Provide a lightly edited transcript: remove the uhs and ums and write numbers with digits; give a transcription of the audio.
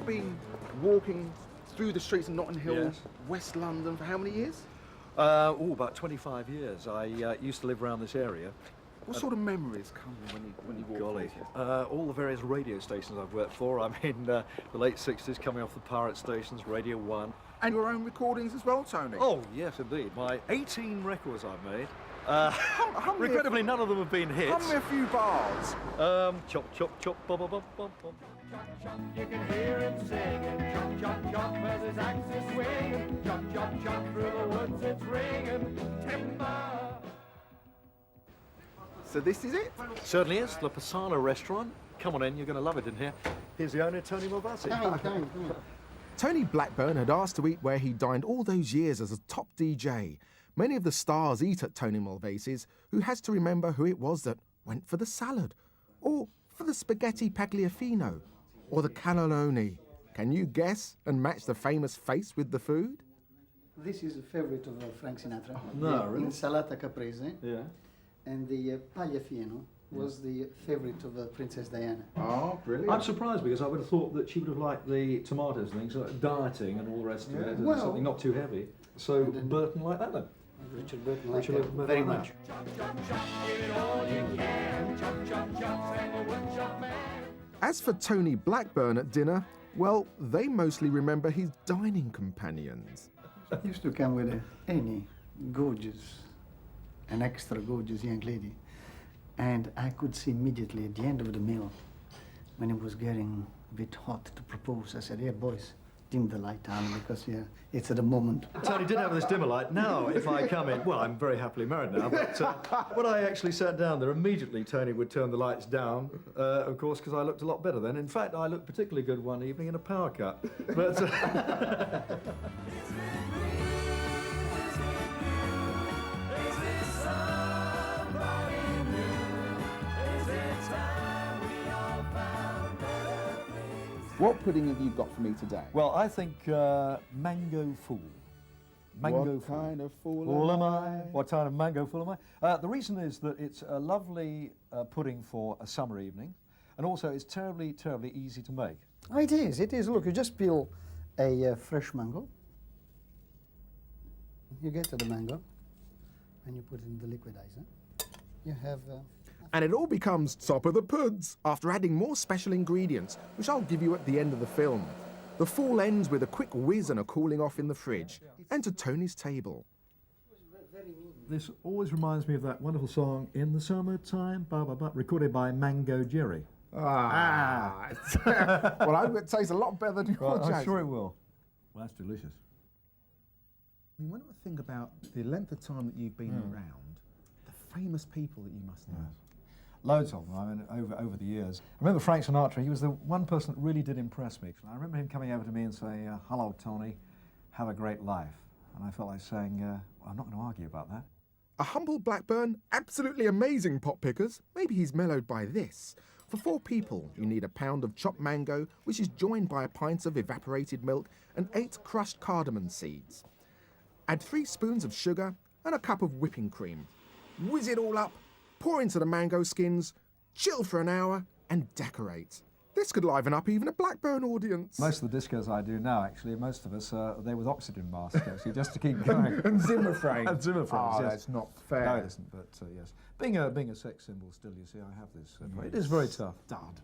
you've been walking through the streets of Notting Hill, Yes. West London, for how many years? About 25 years. I used to live around this area. What sort of memories come when you walk Golly. through? All the various radio stations I've worked for. I'm in the late 60s, coming off the pirate stations, Radio 1. And your own recordings as well, Tony? Oh, yes, indeed. My 18 records I've made. Hum me Regrettably, none of them have been hits. Hum me a few bars. Chop, chop, chop, bop, bop, bop, bop, bop. Chop, chop, you can hear him singing. Chop, chop, chop, as his axe is swinging. Chop, chop, chop, through the woods it's ringing. Timber. So this is it? Certainly is. La Pisana restaurant. Come on in, you're going to love it in here. Here's the owner, Tony Blackburn. Tony Blackburn had asked to eat where he dined all those years as a top DJ. Many of the stars eat at Tony Mulvase's. Who has to remember who it was that went for the salad? Or for the spaghetti pagliafino? Or the cannelloni? Can you guess and match the famous face with the food? This is a favorite of Frank Sinatra. No, the really? Insalata caprese. Yeah. And the pagliafino was the favorite of Princess Diana. Oh, brilliant. I'm surprised because I would have thought that she would have liked the tomatoes and things, like dieting and all the rest of it, and Well- something not too heavy. So Burton like that then? Richard Burton liked Richard that Burton very liked much. Chop, chop, chop, give it all you can. Chop, chop, chop, sang the woodchop man. As for Tony Blackburn at dinner, well, they mostly remember his dining companions. He used to come with any gorgeous, an extra gorgeous young lady. And I could see immediately at the end of the meal, when it was getting a bit hot to propose, I said, "Here, boys, dim the light down because it's at the moment." Tony did have this dimmer light. Now, if I come in, well, I'm very happily married now, but when I actually sat down there, immediately Tony would turn the lights down, of course, because I looked a lot better then. In fact, I looked particularly good one evening in a power cut. But What pudding have you got for me today? well, I think mango fool. Mango What fool. kind of fool Fool am am I? I? What kind of mango fool am I? The reason is that it's a lovely pudding for a summer evening, and also it's terribly, terribly easy to make. Oh, it is, it is. Look, you just peel a fresh mango. You get to the mango, and you put it in the liquidizer. You have... And it all becomes top of the puds after adding more special ingredients, which I'll give you at the end of the film. The fool ends with a quick whiz and a cooling off in the fridge. Enter Tony's table. This always reminds me of that wonderful song, In the Summertime, ba ba ba, recorded by Mango Jerry. Well, I hope it tastes a lot better than your Well, I'm Jason. sure it will. Well, that's delicious. I mean, when I think about the length of time that you've been around, the famous people that you must know. Loads of them, I mean, over the years. I remember Frank Sinatra, he was the one person that really did impress me. I remember him coming over to me and saying, "Hello, Tony, have a great life." And I felt like saying, well, I'm not going to argue about that. A humble Blackburn, absolutely amazing pot pickers. Maybe he's mellowed by this. For 4 people, you need a pound of chopped mango, which is joined by a pint of evaporated milk and 8 crushed cardamom seeds. Add 3 spoons of sugar and a cup of whipping cream. Whiz it all up, pour into the mango skins, chill for an hour, and decorate. This could liven up even a Blackburn audience. Most of the discos I do now, actually, most of us, they're with oxygen masks, actually, just to keep going. And Zimmer frame. And Zimmer frames, Oh, yes. that's not fair. No, it isn't, but yes. Being a sex symbol still, you see, I have this. It is very tough. Dud.